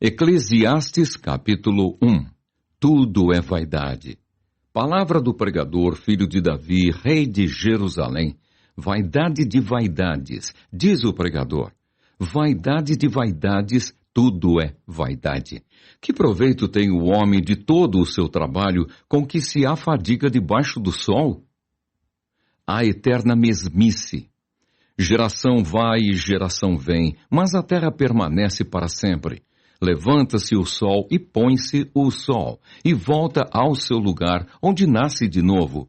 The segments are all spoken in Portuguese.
Eclesiastes capítulo 1. Tudo é vaidade. Palavra do pregador, filho de Davi, rei de Jerusalém. Vaidade de vaidades, diz o pregador. Vaidade de vaidades, tudo é vaidade. Que proveito tem o homem de todo o seu trabalho com que se afadiga debaixo do sol? A eterna mesmice. Geração vai e geração vem, mas a terra permanece para sempre. Levanta-se o sol e põe-se o sol, e volta ao seu lugar, onde nasce de novo.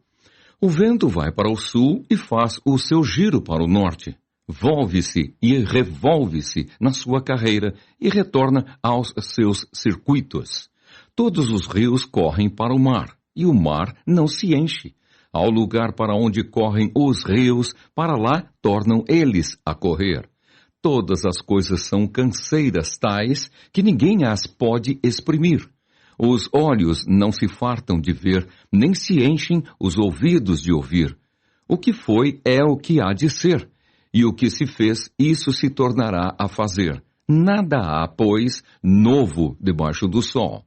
O vento vai para o sul e faz o seu giro para o norte. Volve-se e revolve-se na sua carreira e retorna aos seus circuitos. Todos os rios correm para o mar, e o mar não se enche. Ao lugar para onde correm os rios, para lá tornam eles a correr. Todas as coisas são canseiras tais que ninguém as pode exprimir. Os olhos não se fartam de ver, nem se enchem os ouvidos de ouvir. O que foi é o que há de ser, e o que se fez, isso se tornará a fazer. Nada há, pois, novo debaixo do sol.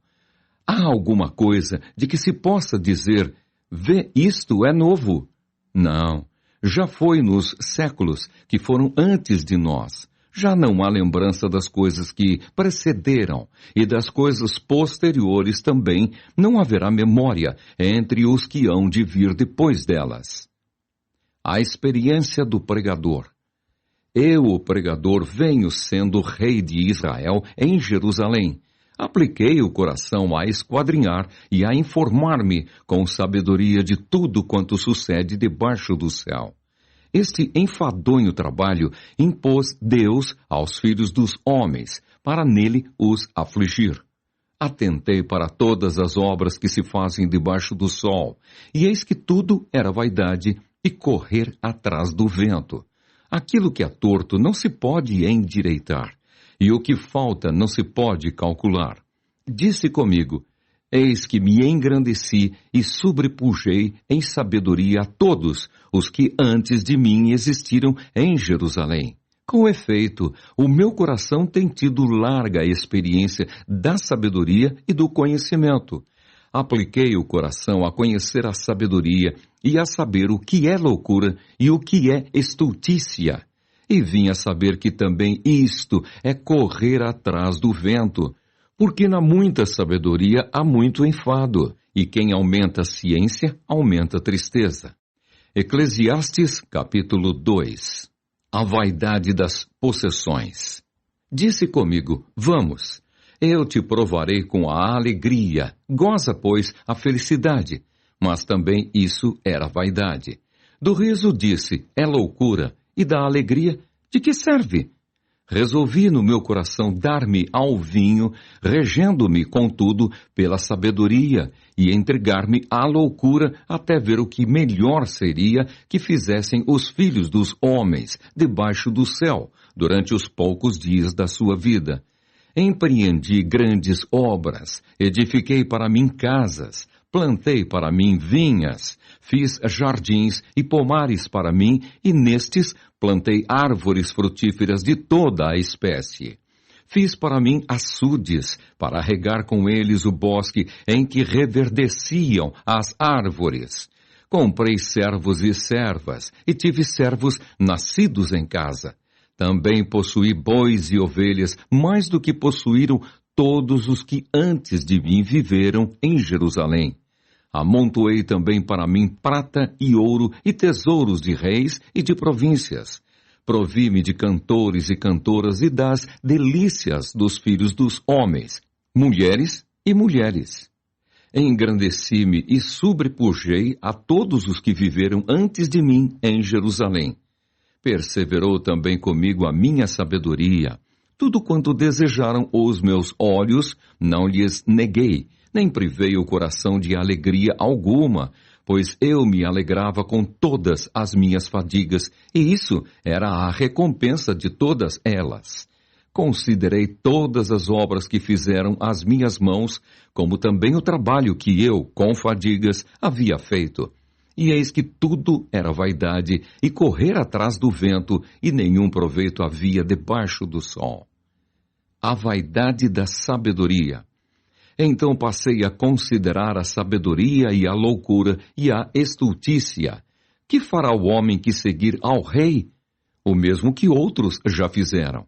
Há alguma coisa de que se possa dizer: vê, isto é novo? Não, já foi nos séculos que foram antes de nós. Já não há lembrança das coisas que precederam, e das coisas posteriores também não haverá memória entre os que hão de vir depois delas. A experiência do pregador. Eu, o pregador, venho sendo rei de Israel em Jerusalém. Apliquei o coração a esquadrinhar e a informar-me com sabedoria de tudo quanto sucede debaixo do céu. Este enfadonho trabalho impôs Deus aos filhos dos homens, para nele os afligir. Atentei para todas as obras que se fazem debaixo do sol, e eis que tudo era vaidade e correr atrás do vento. Aquilo que é torto não se pode endireitar, e o que falta não se pode calcular. Disse comigo: eis que me engrandeci e sobrepujei em sabedoria a todos os que antes de mim existiram em Jerusalém. Com efeito, o meu coração tem tido larga experiência da sabedoria e do conhecimento. Apliquei o coração a conhecer a sabedoria e a saber o que é loucura e o que é estultícia. E vim a saber que também isto é correr atrás do vento, porque na muita sabedoria há muito enfado, e quem aumenta a ciência, aumenta a tristeza. Eclesiastes capítulo 2. A vaidade das possessões. Disse comigo: vamos, eu te provarei com a alegria, goza, pois, a felicidade. Mas também isso era vaidade. Do riso disse: é loucura. E da alegria, de que serve? Resolvi no meu coração dar-me ao vinho, regendo-me, contudo, pela sabedoria, e entregar-me à loucura até ver o que melhor seria que fizessem os filhos dos homens debaixo do céu, durante os poucos dias da sua vida. Empreendi grandes obras, edifiquei para mim casas, plantei para mim vinhas, fiz jardins e pomares para mim, e nestes plantei árvores frutíferas de toda a espécie. Fiz para mim açudes, para regar com eles o bosque em que reverdeciam as árvores. Comprei servos e servas, e tive servos nascidos em casa. Também possuí bois e ovelhas, mais do que possuíram todos os que antes de mim viveram em Jerusalém. Amontoei também para mim prata e ouro e tesouros de reis e de províncias. Provi-me de cantores e cantoras e das delícias dos filhos dos homens, mulheres e mulheres. Engrandeci-me e sobrepujei a todos os que viveram antes de mim em Jerusalém. Perseverou também comigo a minha sabedoria. Tudo quanto desejaram os meus olhos, não lhes neguei, nem privei o coração de alegria alguma, pois eu me alegrava com todas as minhas fadigas, e isso era a recompensa de todas elas. Considerei todas as obras que fizeram as minhas mãos, como também o trabalho que eu, com fadigas, havia feito. E eis que tudo era vaidade e correr atrás do vento, e nenhum proveito havia debaixo do sol. a vaidade da sabedoria. Então passei a considerar a sabedoria e a loucura e a estultícia. Que fará o homem que seguir ao rei? O mesmo que outros já fizeram.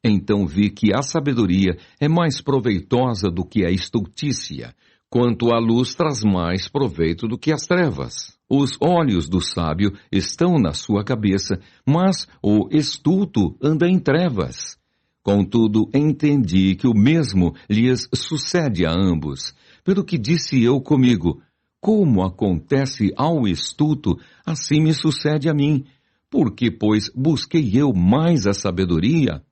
Então vi que a sabedoria é mais proveitosa do que a estultícia, quanto a luz traz mais proveito do que as trevas. Os olhos do sábio estão na sua cabeça, mas o estulto anda em trevas. Contudo, entendi que o mesmo lhes sucede a ambos. Pelo que disse eu comigo, como acontece ao estulto, assim me sucede a mim. Porque, pois, busquei eu mais a sabedoria?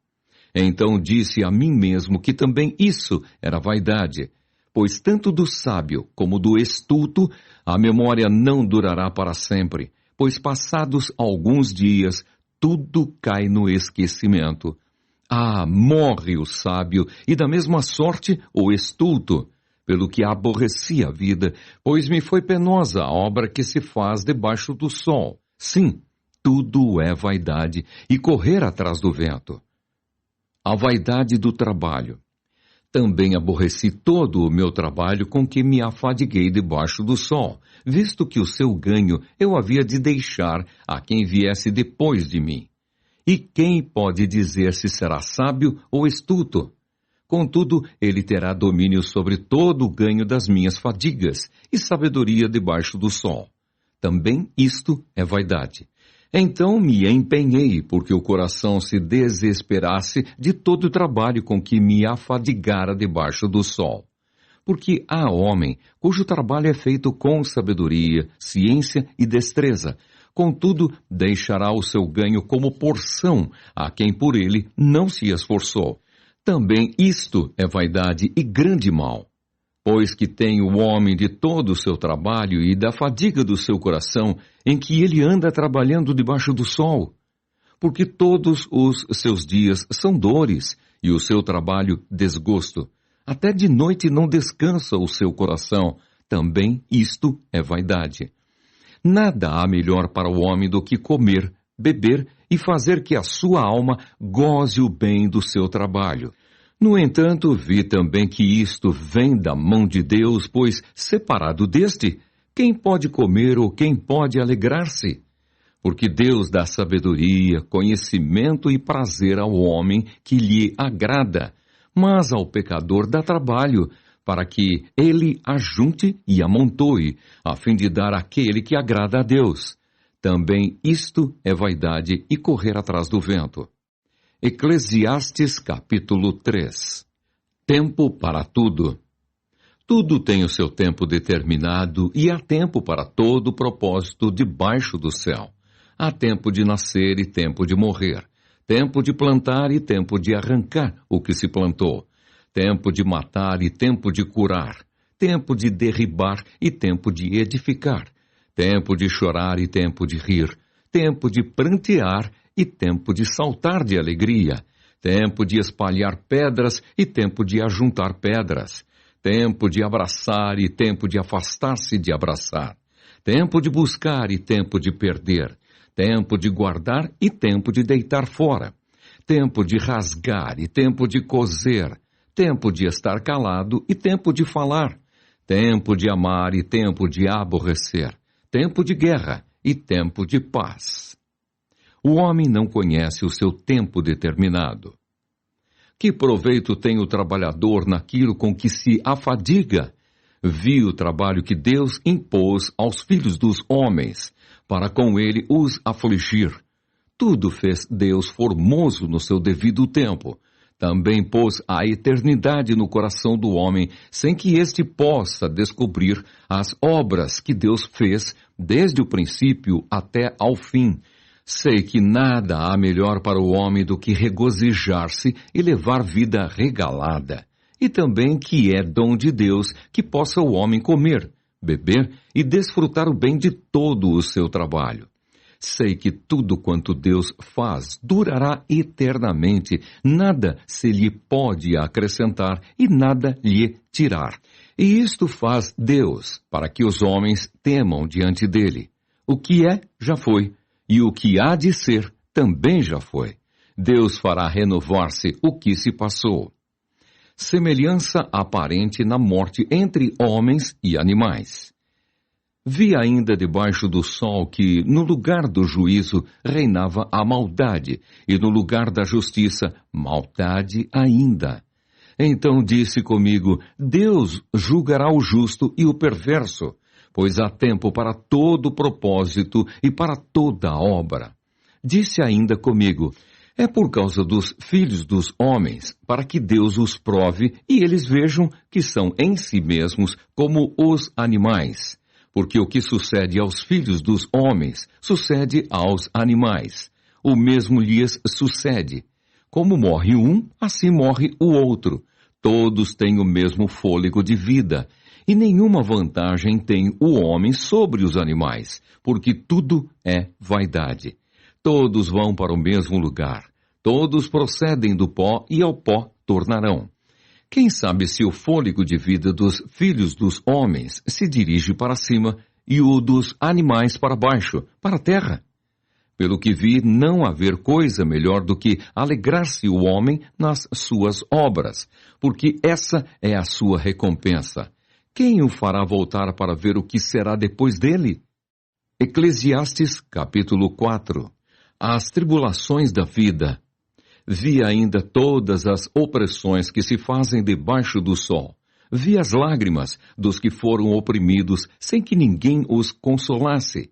Então disse a mim mesmo que também isso era vaidade. Pois tanto do sábio como do estulto, a memória não durará para sempre, pois passados alguns dias, tudo cai no esquecimento. Ah, morre o sábio, e da mesma sorte o estulto, pelo que aborreci a vida, pois me foi penosa a obra que se faz debaixo do sol. Sim, tudo é vaidade, e correr atrás do vento. A vaidade do trabalho. Também aborreci todo o meu trabalho com que me afadiguei debaixo do sol, visto que o seu ganho eu havia de deixar a quem viesse depois de mim. E quem pode dizer se será sábio ou estulto? Contudo, ele terá domínio sobre todo o ganho das minhas fadigas e sabedoria debaixo do sol. Também isto é vaidade. Então me empenhei, porque o coração se desesperasse de todo o trabalho com que me afadigara debaixo do sol. Porque há homem cujo trabalho é feito com sabedoria, ciência e destreza. Contudo, deixará o seu ganho como porção a quem por ele não se esforçou. Também isto é vaidade e grande mal. Pois que tem o homem de todo o seu trabalho e da fadiga do seu coração, em que ele anda trabalhando debaixo do sol. Porque todos os seus dias são dores, e o seu trabalho desgosto. Até de noite não descansa o seu coração. Também isto é vaidade. Nada há melhor para o homem do que comer, beber e fazer que a sua alma goze o bem do seu trabalho. No entanto, vi também que isto vem da mão de Deus, pois, separado deste, quem pode comer ou quem pode alegrar-se? Porque Deus dá sabedoria, conhecimento e prazer ao homem que lhe agrada, mas ao pecador dá trabalho, para que ele ajunte e amontoe, a fim de dar àquele que agrada a Deus. Também isto é vaidade e correr atrás do vento. Eclesiastes capítulo 3. Tempo para tudo. Tudo tem o seu tempo determinado e há tempo para todo propósito debaixo do céu. Há tempo de nascer e tempo de morrer, tempo de plantar e tempo de arrancar o que se plantou, tempo de matar e tempo de curar, tempo de derribar e tempo de edificar, tempo de chorar e tempo de rir, tempo de prantear e tempo de saltar de alegria, tempo de espalhar pedras e tempo de ajuntar pedras, tempo de abraçar e tempo de afastar-se de abraçar, tempo de buscar e tempo de perder, tempo de guardar e tempo de deitar fora, tempo de rasgar e tempo de coser, tempo de estar calado e tempo de falar, tempo de amar e tempo de aborrecer, tempo de guerra e tempo de paz. O homem não conhece o seu tempo determinado. Que proveito tem o trabalhador naquilo com que se afadiga? Vi o trabalho que Deus impôs aos filhos dos homens, para com ele os afligir. Tudo fez Deus formoso no seu devido tempo. Também pôs a eternidade no coração do homem, sem que este possa descobrir as obras que Deus fez desde o princípio até ao fim. Sei que nada há melhor para o homem do que regozijar-se e levar vida regalada, e também que é dom de Deus que possa o homem comer, beber e desfrutar o bem de todo o seu trabalho. Sei que tudo quanto Deus faz durará eternamente, nada se lhe pode acrescentar e nada lhe tirar. E isto faz Deus, para que os homens temam diante dele. O que é, já foi. E o que há de ser, também já foi. Deus fará renovar-se o que se passou. semelhança aparente na morte entre homens e animais. Vi ainda debaixo do sol que, no lugar do juízo, reinava a maldade, e no lugar da justiça, maldade ainda. Então disse comigo: Deus julgará o justo e o perverso, pois há tempo para todo propósito e para toda obra. Disse ainda comigo: é por causa dos filhos dos homens, para que Deus os prove e eles vejam que são em si mesmos como os animais. Porque o que sucede aos filhos dos homens, sucede aos animais. O mesmo lhes sucede. Como morre um, assim morre o outro. Todos têm o mesmo fôlego de vida, e nenhuma vantagem tem o homem sobre os animais, porque tudo é vaidade. Todos vão para o mesmo lugar. Todos procedem do pó e ao pó tornarão. Quem sabe se o fôlego de vida dos filhos dos homens se dirige para cima e o dos animais para baixo, para a terra? Pelo que vi, não haver coisa melhor do que alegrar-se o homem nas suas obras, porque essa é a sua recompensa. Quem o fará voltar para ver o que será depois dele? Eclesiastes, capítulo 4. As tribulações da vida. Vi ainda todas as opressões que se fazem debaixo do sol. Vi as lágrimas dos que foram oprimidos, sem que ninguém os consolasse.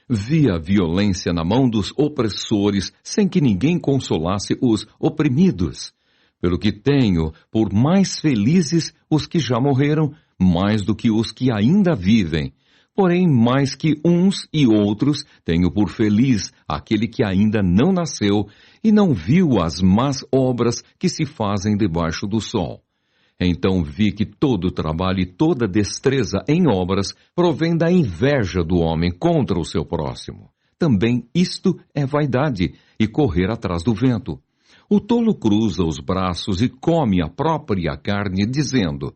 Vi a violência na mão dos opressores, sem que ninguém consolasse os oprimidos. Pelo que tenho por mais felizes os que já morreram, mais do que os que ainda vivem. Porém, mais que uns e outros, tenho por feliz aquele que ainda não nasceu e não viu as más obras que se fazem debaixo do sol. Então vi que todo trabalho e toda destreza em obras provém da inveja do homem contra o seu próximo. Também isto é vaidade e correr atrás do vento. O tolo cruza os braços e come a própria carne, dizendo: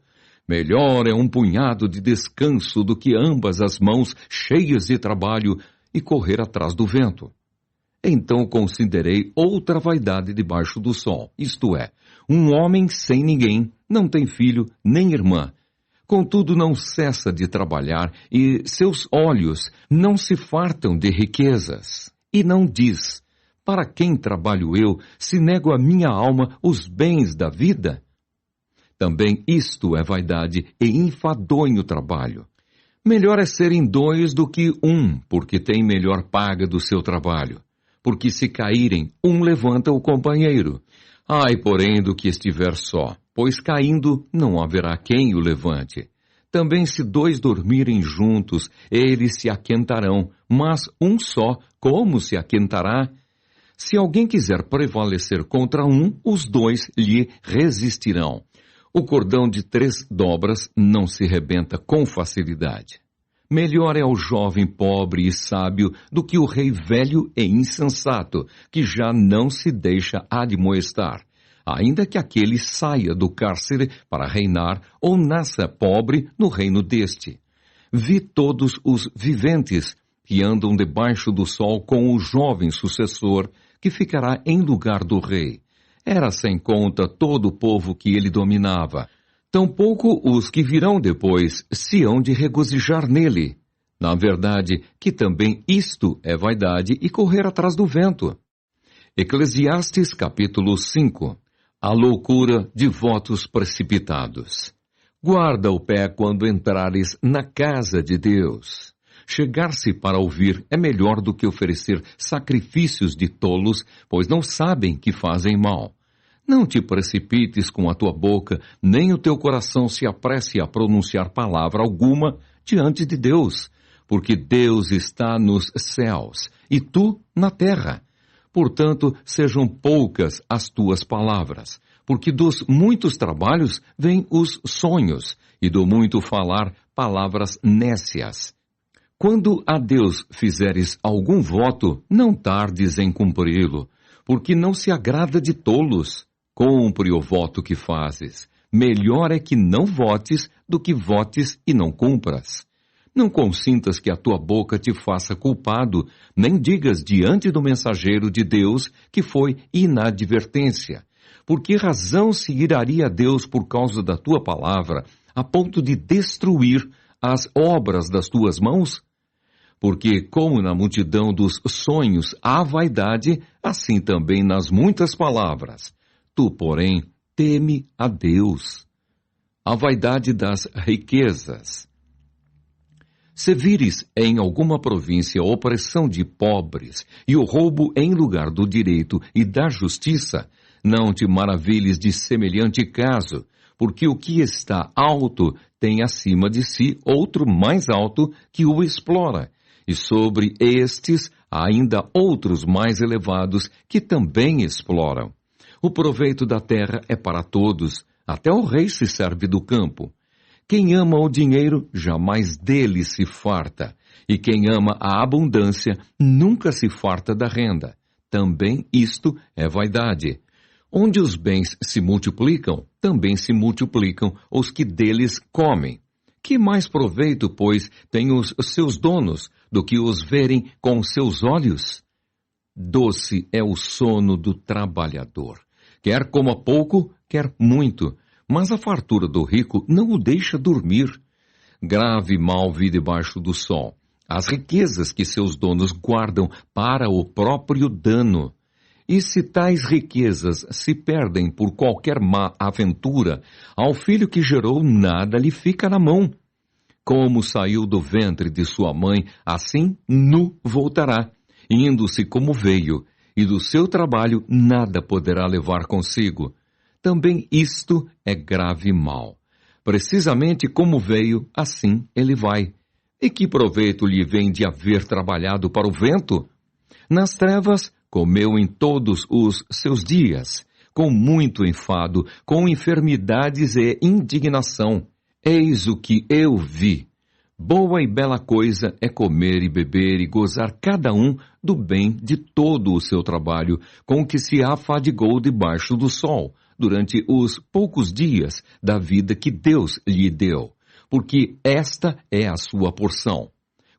melhor é um punhado de descanso do que ambas as mãos cheias de trabalho e correr atrás do vento. Então considerei outra vaidade debaixo do sol, isto é, um homem sem ninguém, não tem filho nem irmã. Contudo, não cessa de trabalhar e seus olhos não se fartam de riquezas. E não diz: para quem trabalho eu, se nego a minha alma os bens da vida? Também isto é vaidade e enfadonho trabalho. Melhor é serem dois do que um, porque tem melhor paga do seu trabalho. Porque se caírem, um levanta o companheiro. Ai, porém, do que estiver só, pois caindo não haverá quem o levante. Também se dois dormirem juntos, eles se aquentarão, mas um só, como se aquentará? Se alguém quiser prevalecer contra um, os dois lhe resistirão. O cordão de 3 dobras não se rebenta com facilidade. Melhor é o jovem pobre e sábio do que o rei velho e insensato, que já não se deixa admoestar, ainda que aquele saia do cárcere para reinar ou nasça pobre no reino deste. Vi todos os viventes que andam debaixo do sol com o jovem sucessor, que ficará em lugar do rei. Era sem conta todo o povo que ele dominava. Tampouco os que virão depois se hão de regozijar nele. Na verdade, que também isto é vaidade e correr atrás do vento. Eclesiastes capítulo 5. A loucura de votos precipitados. Guarda o pé quando entrares na casa de Deus. Chegar-se para ouvir é melhor do que oferecer sacrifícios de tolos, pois não sabem que fazem mal. Não te precipites com a tua boca, nem o teu coração se apresse a pronunciar palavra alguma diante de Deus, porque Deus está nos céus e tu na terra. Portanto, sejam poucas as tuas palavras, porque dos muitos trabalhos vêm os sonhos, e do muito falar palavras nécias. Quando a Deus fizeres algum voto, não tardes em cumpri-lo, porque não se agrada de tolos. Cumpre o voto que fazes. Melhor é que não votes do que votes e não cumpras. Não consintas que a tua boca te faça culpado, nem digas diante do mensageiro de Deus que foi inadvertência. Por que razão se iraria Deus por causa da tua palavra, a ponto de destruir as obras das tuas mãos? Porque como na multidão dos sonhos há vaidade, assim também nas muitas palavras. Tu, porém, teme a Deus. A vaidade das riquezas. Se vires em alguma província a opressão de pobres e o roubo em lugar do direito e da justiça, não te maravilhes de semelhante caso, porque o que está alto tem acima de si outro mais alto que o explora, e sobre estes há ainda outros mais elevados que também exploram. O proveito da terra é para todos, até o rei se serve do campo. Quem ama o dinheiro jamais dele se farta, e quem ama a abundância nunca se farta da renda. Também isto é vaidade. Onde os bens se multiplicam, também se multiplicam os que deles comem. Que mais proveito, pois, têm os seus donos do que os verem com seus olhos? Doce é o sono do trabalhador. Quer coma pouco, quer muito, mas a fartura do rico não o deixa dormir. Grave mal vi debaixo do sol as riquezas que seus donos guardam para o próprio dano. E se tais riquezas se perdem por qualquer má aventura, ao filho que gerou nada lhe fica na mão. Como saiu do ventre de sua mãe, assim nu voltará, indo-se como veio, e do seu trabalho nada poderá levar consigo. Também isto é grave mal. Precisamente como veio, assim ele vai. E que proveito lhe vem de haver trabalhado para o vento? Nas trevas comeu em todos os seus dias, com muito enfado, com enfermidades e indignação. Eis o que eu vi. Boa e bela coisa é comer e beber e gozar cada um do bem de todo o seu trabalho, com que se afadigou debaixo do sol, durante os poucos dias da vida que Deus lhe deu, porque esta é a sua porção.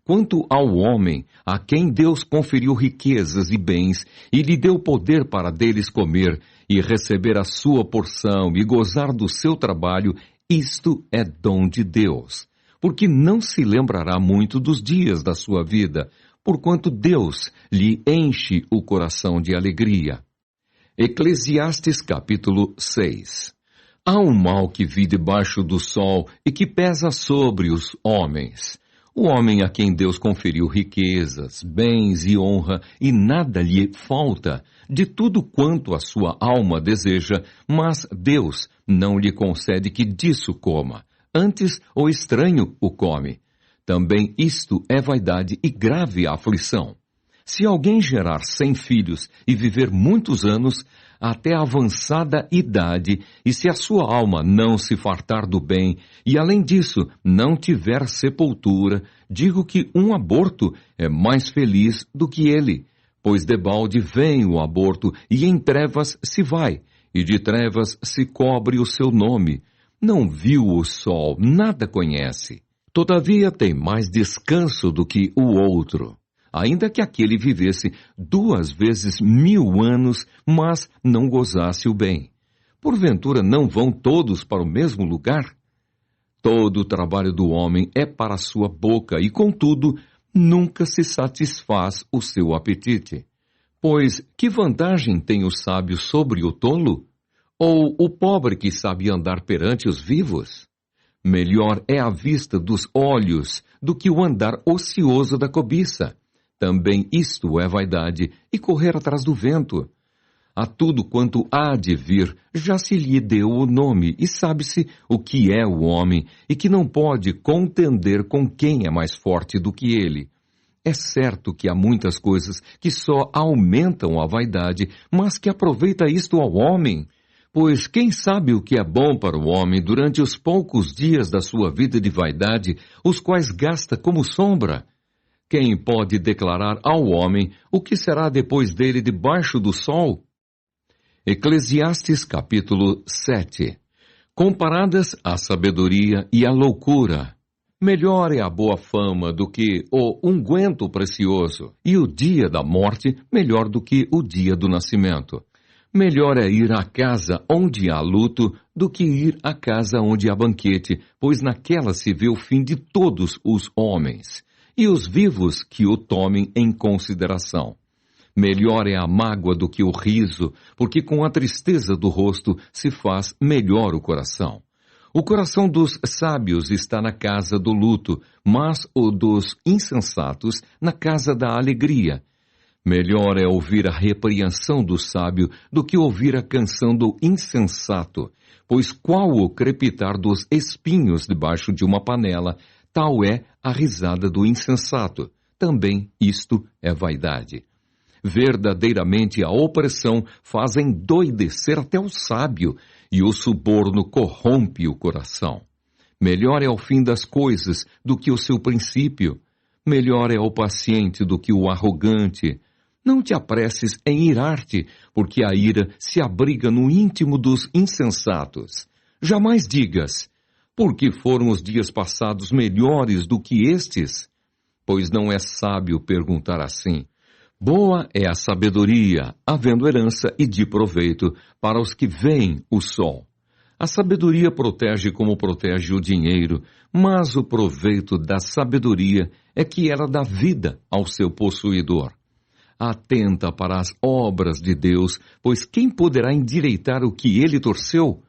Quanto ao homem, a quem Deus conferiu riquezas e bens, e lhe deu poder para deles comer, e receber a sua porção, e gozar do seu trabalho, isto é dom de Deus. Porque não se lembrará muito dos dias da sua vida, porquanto Deus lhe enche o coração de alegria. Eclesiastes capítulo 6. Há um mal que vi debaixo do sol e que pesa sobre os homens. O homem a quem Deus conferiu riquezas, bens e honra, e nada lhe falta, de tudo quanto a sua alma deseja, mas Deus não lhe concede que disso coma. Antes, o estranho o come. Também isto é vaidade e grave aflição. Se alguém gerar 100 filhos e viver muitos anos, até avançada idade, e se a sua alma não se fartar do bem, e além disso não tiver sepultura, digo que um aborto é mais feliz do que ele, pois debalde vem o aborto, e em trevas se vai, e de trevas se cobre o seu nome. Não viu o sol, nada conhece. Todavia tem mais descanso do que o outro. Ainda que aquele vivesse 2 vezes 1000 anos, mas não gozasse o bem. Porventura não vão todos para o mesmo lugar? Todo o trabalho do homem é para a sua boca, e contudo, nunca se satisfaz o seu apetite. Pois que vantagem tem o sábio sobre o tolo? Ou o pobre que sabe andar perante os vivos? Melhor é a vista dos olhos do que o andar ocioso da cobiça. Também isto é vaidade, e correr atrás do vento. A tudo quanto há de vir, já se lhe deu o nome, e sabe-se o que é o homem, e que não pode contender com quem é mais forte do que ele. É certo que há muitas coisas que só aumentam a vaidade, mas que aproveita isto ao homem. Pois quem sabe o que é bom para o homem durante os poucos dias da sua vida de vaidade, os quais gasta como sombra? Quem pode declarar ao homem o que será depois dele debaixo do sol? Eclesiastes capítulo 7. Comparadas a sabedoria e a loucura, melhor é a boa fama do que o unguento precioso, e o dia da morte melhor do que o dia do nascimento. Melhor é ir à casa onde há luto do que ir à casa onde há banquete, pois naquela se vê o fim de todos os homens, e os vivos que o tomem em consideração. Melhor é a mágoa do que o riso, porque com a tristeza do rosto se faz melhor o coração. O coração dos sábios está na casa do luto, mas o dos insensatos na casa da alegria. Melhor é ouvir a repreensão do sábio do que ouvir a canção do insensato, pois qual o crepitar dos espinhos debaixo de uma panela, tal é a risada do insensato. Também isto é vaidade. Verdadeiramente a opressão faz endoidecer até o sábio, e o suborno corrompe o coração. Melhor é o fim das coisas do que o seu princípio. Melhor é o paciente do que o arrogante. Não te apresses em irar-te, porque a ira se abriga no íntimo dos insensatos. Jamais digas, porque foram os dias passados melhores do que estes? Pois não é sábio perguntar assim. Boa é a sabedoria, havendo herança e de proveito para os que veem o sol. A sabedoria protege como protege o dinheiro, mas o proveito da sabedoria é que ela dá vida ao seu possuidor. Atenta para as obras de Deus, pois quem poderá endireitar o que ele torceu?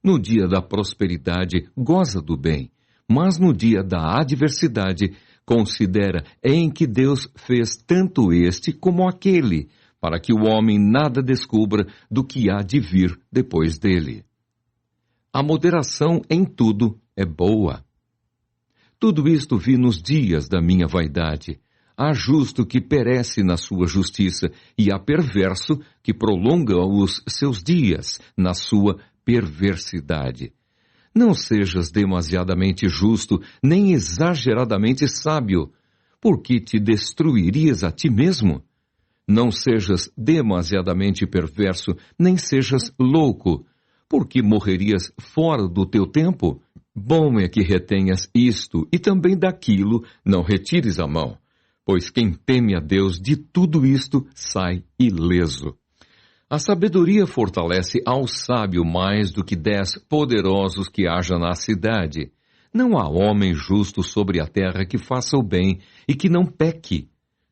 No dia da prosperidade, goza do bem, mas no dia da adversidade, considera em que Deus fez tanto este como aquele, para que o homem nada descubra do que há de vir depois dele. A moderação em tudo é boa. Tudo isto vi nos dias da minha vaidade. Há justo que perece na sua justiça, e há perverso que prolonga os seus dias na sua perversidade. Não sejas demasiadamente justo, nem exageradamente sábio, porque te destruirias a ti mesmo. Não sejas demasiadamente perverso, nem sejas louco, porque morrerias fora do teu tempo. Bom é que retenhas isto, e também daquilo não retires a mão, pois quem teme a Deus de tudo isto sai ileso. A sabedoria fortalece ao sábio mais do que 10 poderosos que haja na cidade. Não há homem justo sobre a terra que faça o bem e que não peque.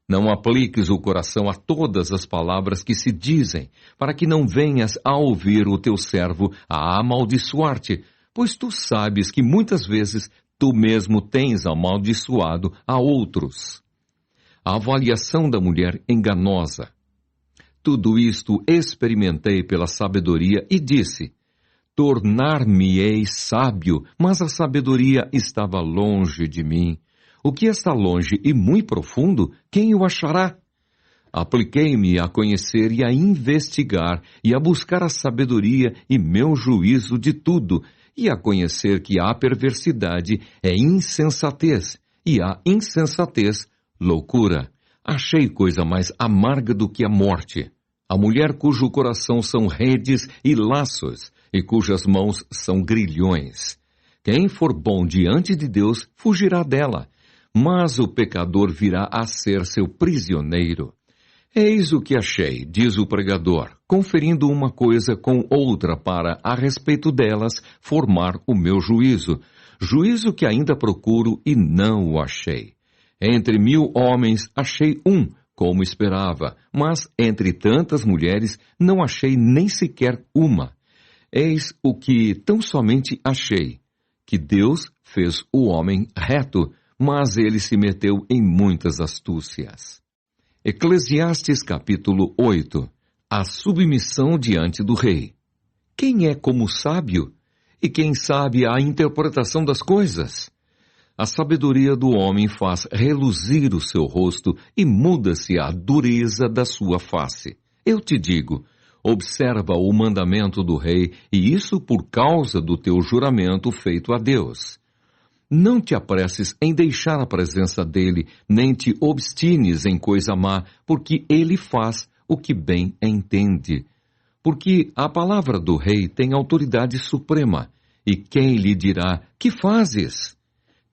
Não apliques o coração a todas as palavras que se dizem, para que não venhas a ouvir o teu servo a amaldiçoar-te, pois tu sabes que muitas vezes tu mesmo tens amaldiçoado a outros. A avaliação da mulher enganosa. Tudo isto experimentei pela sabedoria e disse, tornar-me-ei sábio, mas a sabedoria estava longe de mim. O que está longe e muito profundo, quem o achará? Apliquei-me a conhecer e a investigar, e a buscar a sabedoria e meu juízo de tudo, e a conhecer que a perversidade é insensatez, e a insensatez, loucura. Achei coisa mais amarga do que a morte. A mulher cujo coração são redes e laços, e cujas mãos são grilhões. Quem for bom diante de Deus, fugirá dela, mas o pecador virá a ser seu prisioneiro. Eis o que achei, diz o pregador, conferindo uma coisa com outra para, a respeito delas, formar o meu juízo. Juízo que ainda procuro e não o achei. Entre 1000 homens achei um, como esperava, mas entre tantas mulheres não achei nem sequer uma. Eis o que tão somente achei, que Deus fez o homem reto, mas ele se meteu em muitas astúcias. Eclesiastes capítulo 8. A submissão diante do rei. Quem é como sábio? E quem sabe a interpretação das coisas? A sabedoria do homem faz reluzir o seu rosto e muda-se a dureza da sua face. Eu te digo, observa o mandamento do rei, e isso por causa do teu juramento feito a Deus. Não te apresses em deixar a presença dele, nem te obstines em coisa má, porque ele faz o que bem entende. Porque a palavra do rei tem autoridade suprema, e quem lhe dirá, que fazes?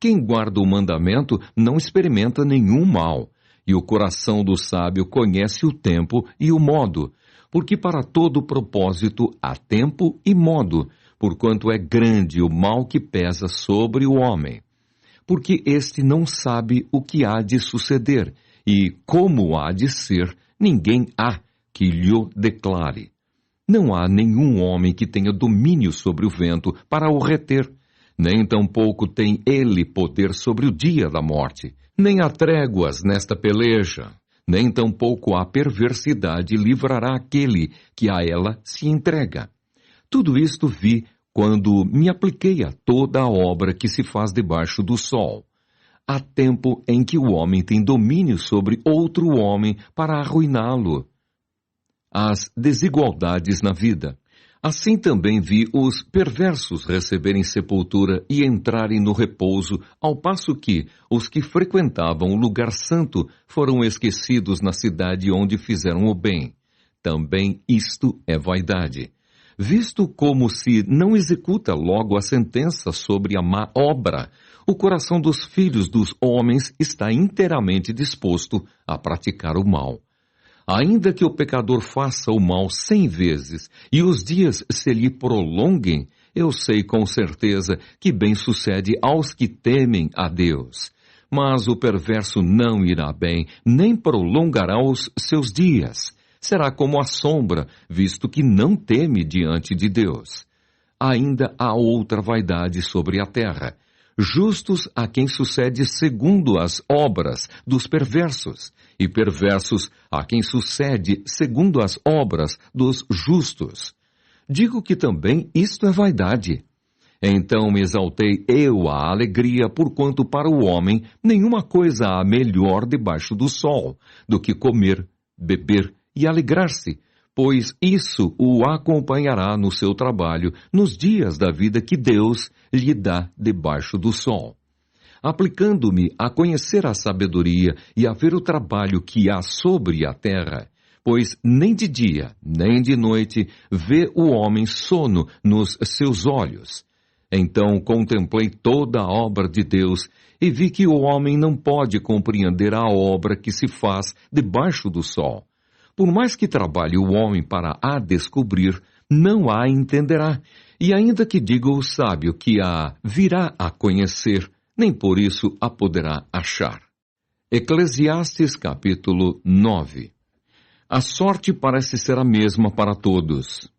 Quem guarda o mandamento não experimenta nenhum mal, e o coração do sábio conhece o tempo e o modo, Porque para todo propósito há tempo e modo, porquanto é grande o mal que pesa sobre o homem. Porque este não sabe o que há de suceder, e como há de ser, ninguém há que lhe declare. Não há nenhum homem que tenha domínio sobre o vento para o reter, nem tampouco tem ele poder sobre o dia da morte. Nem há tréguas nesta peleja, nem tampouco a perversidade livrará aquele que a ela se entrega. Tudo isto vi quando me apliquei a toda a obra que se faz debaixo do sol. Há tempo em que o homem tem domínio sobre outro homem para arruiná-lo. As desigualdades na vida. Assim também vi os perversos receberem sepultura e entrarem no repouso, ao passo que os que frequentavam o lugar santo foram esquecidos na cidade onde fizeram o bem. Também isto é vaidade. Visto como se não executa logo a sentença sobre a má obra, o coração dos filhos dos homens está inteiramente disposto a praticar o mal. Ainda que o pecador faça o mal 100 vezes e os dias se lhe prolonguem, eu sei com certeza que bem sucede aos que temem a Deus. Mas o perverso não irá bem, nem prolongará os seus dias. Será como a sombra, visto que não teme diante de Deus. Ainda há outra vaidade sobre a terra. Justos a quem sucede segundo as obras dos perversos, e perversos a quem sucede segundo as obras dos justos. Digo que também isto é vaidade. Então me exaltei eu a alegria, porquanto para o homem nenhuma coisa há melhor debaixo do sol do que comer, beber e alegrar-se, pois isso o acompanhará no seu trabalho nos dias da vida que Deus lhe dá debaixo do sol. Aplicando-me a conhecer a sabedoria e a ver o trabalho que há sobre a terra, pois nem de dia, nem de noite vê o homem sono nos seus olhos. Então contemplei toda a obra de Deus e vi que o homem não pode compreender a obra que se faz debaixo do sol. Por mais que trabalhe o homem para a descobrir, não a entenderá. E ainda que diga o sábio que a virá a conhecer, nem por isso a poderá achar. Eclesiastes capítulo 9. A sorte parece ser a mesma para todos.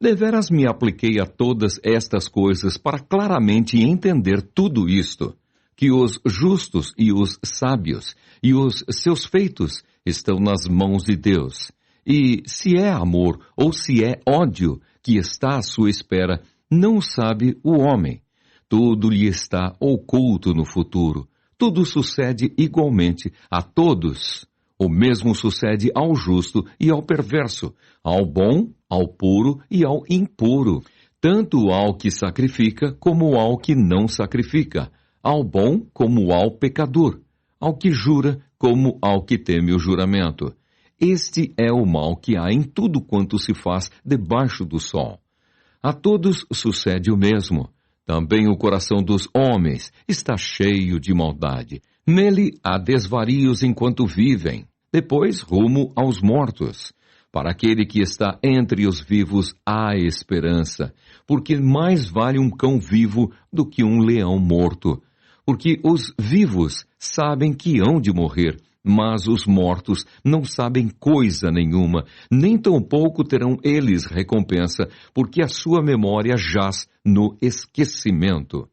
Deveras me apliquei a todas estas coisas para claramente entender tudo isto, que os justos e os sábios e os seus feitos estão nas mãos de Deus. E se é amor ou se é ódio que está à sua espera, não sabe o homem. Tudo lhe está oculto no futuro. Tudo sucede igualmente a todos. O mesmo sucede ao justo e ao perverso, ao bom, ao puro e ao impuro, tanto ao que sacrifica como ao que não sacrifica, ao bom como ao pecador, ao que jura como ao que teme o juramento. Este é o mal que há em tudo quanto se faz debaixo do sol. A todos sucede o mesmo. Também o coração dos homens está cheio de maldade. Nele há desvarios enquanto vivem, depois rumo aos mortos. Para aquele que está entre os vivos há esperança, porque mais vale um cão vivo do que um leão morto. Porque os vivos sabem que hão de morrer, mas os mortos não sabem coisa nenhuma, nem tampouco terão eles recompensa, porque a sua memória jaz no esquecimento.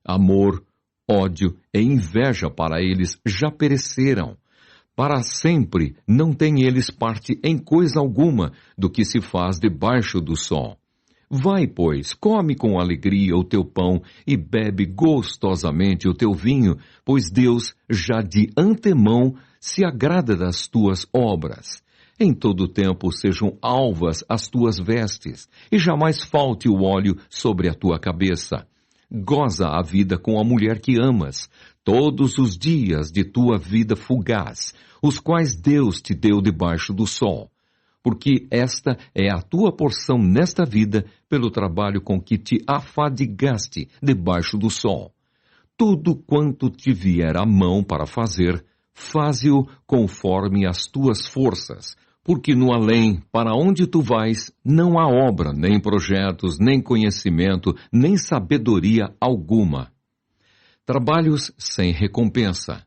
Amor, ódio e inveja para eles já pereceram. Para sempre não têm eles parte em coisa alguma do que se faz debaixo do sol. Vai, pois, come com alegria o teu pão e bebe gostosamente o teu vinho, pois Deus já de antemão se agrada das tuas obras. Em todo o tempo sejam alvas as tuas vestes, e jamais falte o óleo sobre a tua cabeça. Goza a vida com a mulher que amas, todos os dias de tua vida fugaz, os quais Deus te deu debaixo do sol. Porque esta é a tua porção nesta vida, pelo trabalho com que te afadigaste debaixo do sol. Tudo quanto te vier à mão para faze-o conforme as tuas forças, Porque no além, para onde tu vais, não há obra, nem projetos, nem conhecimento, nem sabedoria alguma. Trabalhos sem recompensa.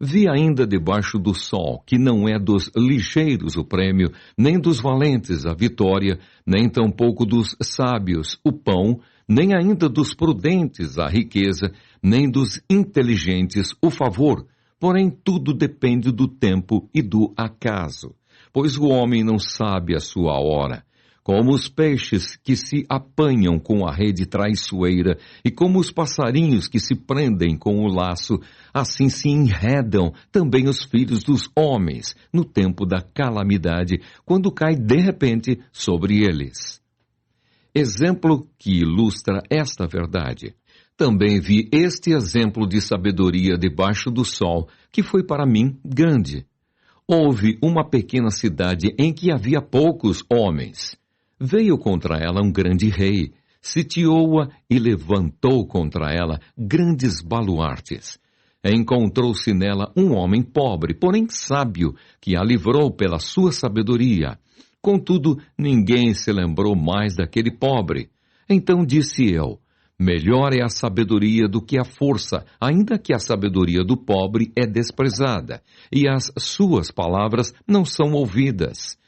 Vi ainda debaixo do sol que não é dos ligeiros o prêmio, nem dos valentes a vitória, nem tampouco dos sábios o pão, nem ainda dos prudentes a riqueza, nem dos inteligentes o favor, porém tudo depende do tempo e do acaso. Pois o homem não sabe a sua hora. Como os peixes que se apanham com a rede traiçoeira e como os passarinhos que se prendem com o laço, assim se enredam também os filhos dos homens no tempo da calamidade, quando cai de repente sobre eles. Exemplo que ilustra esta verdade. Também vi este exemplo de sabedoria debaixo do sol, que foi para mim grande. Houve uma pequena cidade em que havia poucos homens. Veio contra ela um grande rei, sitiou-a e levantou contra ela grandes baluartes. Encontrou-se nela um homem pobre, porém sábio, que a livrou pela sua sabedoria. Contudo, ninguém se lembrou mais daquele pobre. Então disse eu, melhor é a sabedoria do que a força, ainda que a sabedoria do pobre é desprezada, e as suas palavras não são ouvidas.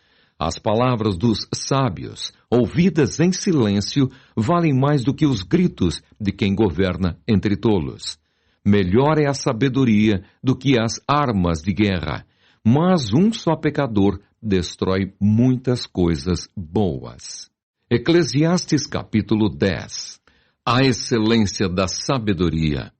As palavras dos sábios, ouvidas em silêncio, valem mais do que os gritos de quem governa entre tolos. Melhor é a sabedoria do que as armas de guerra, mas um só pecador destrói muitas coisas boas. Eclesiastes capítulo 10. A excelência da sabedoria.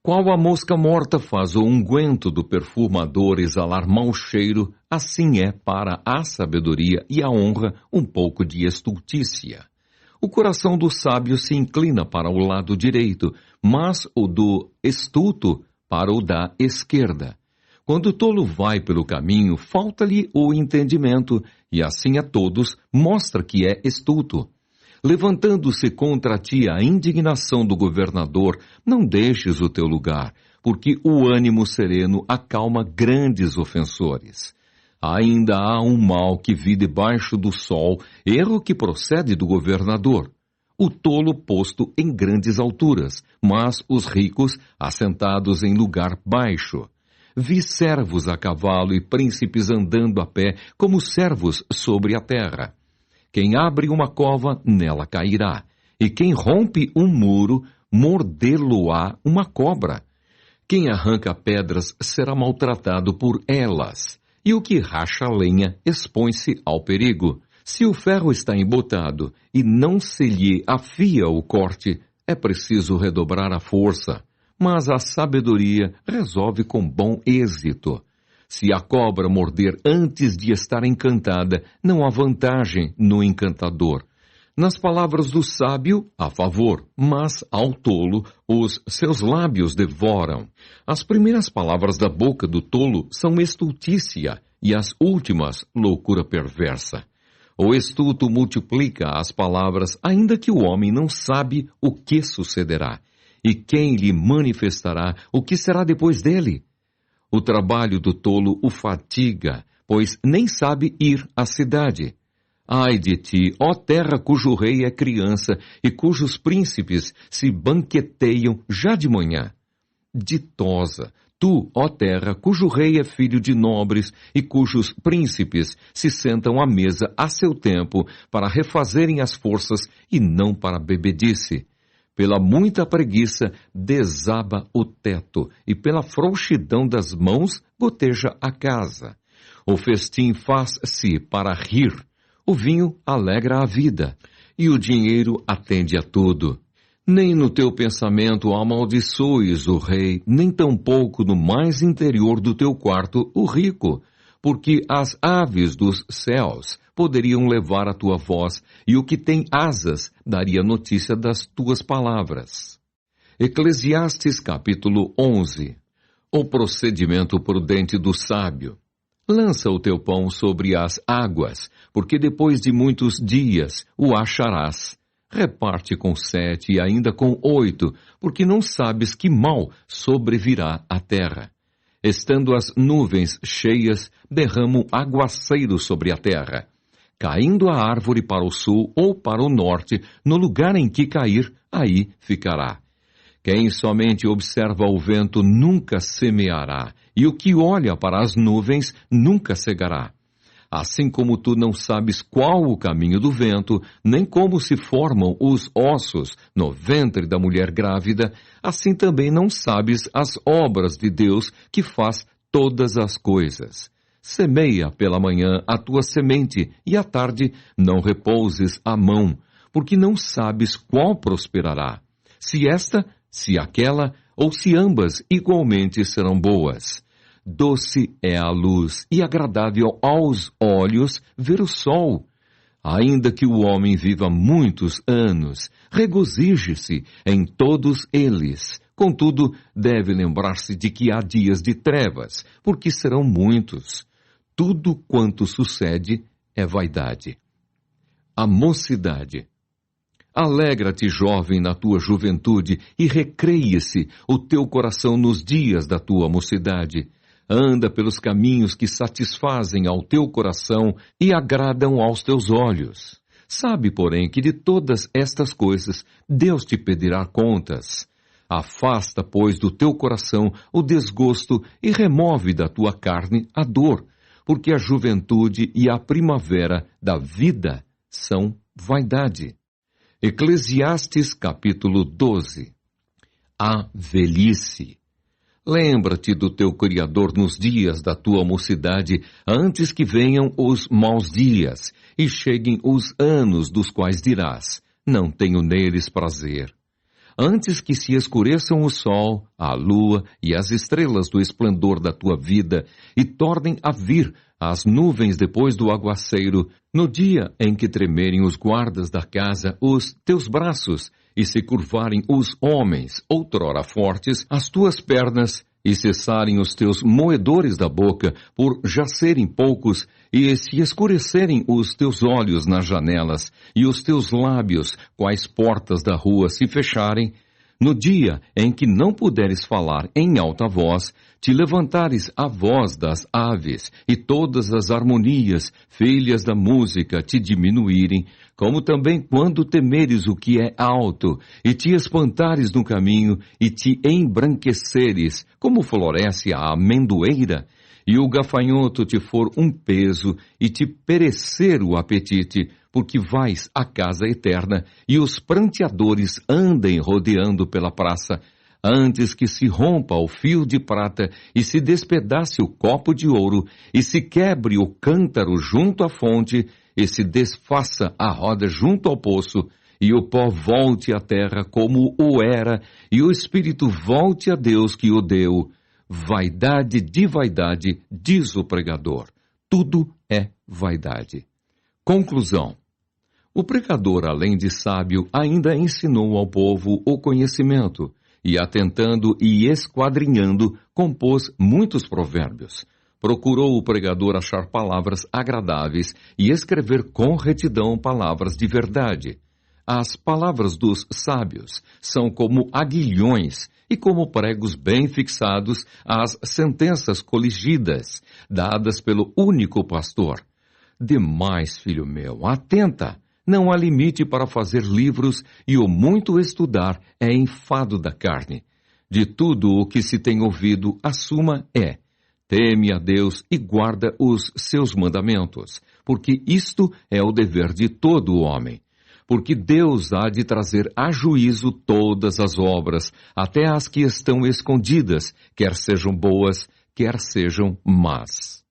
Qual a mosca morta faz o unguento do perfumador exalar mau cheiro, assim é para a sabedoria e a honra um pouco de estultícia. O coração do sábio se inclina para o lado direito, mas o do estulto para o da esquerda. Quando o tolo vai pelo caminho, falta-lhe o entendimento, e assim a todos mostra que é estulto. Levantando-se contra ti a indignação do governador, não deixes o teu lugar, porque o ânimo sereno acalma grandes ofensores. Ainda há um mal que vi debaixo do sol, erro que procede do governador. O tolo posto em grandes alturas, mas os ricos assentados em lugar baixo. Vi servos a cavalo e príncipes andando a pé, como servos sobre a terra. Quem abre uma cova, nela cairá, e quem rompe um muro, mordê-lo-á uma cobra. Quem arranca pedras será maltratado por elas, e o que racha a lenha expõe-se ao perigo. Se o ferro está embotado e não se lhe afia o corte, é preciso redobrar a força, mas a sabedoria resolve com bom êxito. Se a cobra morder antes de estar encantada, não há vantagem no encantador. Nas palavras do sábio, há favor, mas ao tolo os seus lábios devoram. As primeiras palavras da boca do tolo são estultícia, e as últimas, loucura perversa. O estulto multiplica as palavras, ainda que o homem não sabe o que sucederá. E quem lhe manifestará o que será depois dele? O trabalho do tolo o fatiga, pois nem sabe ir à cidade. Ai de ti, ó terra cujo rei é criança e cujos príncipes se banqueteiam já de manhã. Ditosa, tu, ó terra, cujo rei é filho de nobres e cujos príncipes se sentam à mesa a seu tempo para refazerem as forças e não para bebedice. Pela muita preguiça desaba o teto, e pela frouxidão das mãos goteja a casa. O festim faz-se para rir, o vinho alegra a vida, e o dinheiro atende a tudo. Nem no teu pensamento amaldiçoes o rei, nem tampouco no mais interior do teu quarto o rico, porque as aves dos céus poderiam levar a tua voz, e o que tem asas daria notícia das tuas palavras. Eclesiastes capítulo 11. O procedimento prudente do sábio. Lança o teu pão sobre as águas, porque depois de muitos dias o acharás. Reparte com 7 e ainda com 8, porque não sabes que mal sobrevirá à terra. Estando as nuvens cheias, derramam aguaceiro sobre a terra. Caindo a árvore para o sul ou para o norte, no lugar em que cair, aí ficará. Quem somente observa o vento nunca semeará, e o que olha para as nuvens nunca cegará. Assim como tu não sabes qual o caminho do vento, nem como se formam os ossos no ventre da mulher grávida, assim também não sabes as obras de Deus que faz todas as coisas. Semeia pela manhã a tua semente, e à tarde não repouses a mão, porque não sabes qual prosperará, se esta, se aquela, ou se ambas igualmente serão boas. Doce é a luz e agradável aos olhos ver o sol. Ainda que o homem viva muitos anos, regozije-se em todos eles. Contudo, deve lembrar-se de que há dias de trevas, porque serão muitos. Tudo quanto sucede é vaidade. A mocidade. Alegra-te, jovem, na tua juventude, e recreia-se o teu coração nos dias da tua mocidade. Anda pelos caminhos que satisfazem ao teu coração e agradam aos teus olhos. Sabe, porém, que de todas estas coisas Deus te pedirá contas. Afasta, pois, do teu coração o desgosto e remove da tua carne a dor, porque a juventude e a primavera da vida são vaidade. Eclesiastes capítulo 12. A velhice. Lembra-te do teu Criador nos dias da tua mocidade, antes que venham os maus dias, e cheguem os anos dos quais dirás, não tenho neles prazer. Antes que se escureçam o sol, a lua e as estrelas do esplendor da tua vida, e tornem a vir as nuvens depois do aguaceiro, no dia em que tremerem os guardas da casa os teus braços, e se curvarem os homens, outrora fortes, as tuas pernas, e cessarem os teus moedores da boca, por já serem poucos, e se escurecerem os teus olhos nas janelas, e os teus lábios, quais portas da rua, se fecharem, no dia em que não puderes falar em alta voz, te levantares a voz das aves, e todas as harmonias, filhas da música, te diminuírem, como também quando temeres o que é alto, e te espantares no caminho, e te embranqueceres, como floresce a amendoeira, e o gafanhoto te for um peso, e te perecer o apetite, porque vais à casa eterna, e os pranteadores andem rodeando pela praça, antes que se rompa o fio de prata, e se despedace o copo de ouro, e se quebre o cântaro junto à fonte, e se desfaça a roda junto ao poço, e o pó volte à terra como o era, e o espírito volte a Deus que o deu. Vaidade de vaidade, diz o pregador. Tudo é vaidade. Conclusão. O pregador, além de sábio, ainda ensinou ao povo o conhecimento, e atentando e esquadrinhando, compôs muitos provérbios. Procurou o pregador achar palavras agradáveis e escrever com retidão palavras de verdade. As palavras dos sábios são como aguilhões e como pregos bem fixados às sentenças coligidas, dadas pelo único pastor. Demais, filho meu, atenta! Não há limite para fazer livros, e o muito estudar é enfado da carne. De tudo o que se tem ouvido, a suma é: teme a Deus e guarda os seus mandamentos, porque isto é o dever de todo homem. Porque Deus há de trazer a juízo todas as obras, até as que estão escondidas, quer sejam boas, quer sejam más.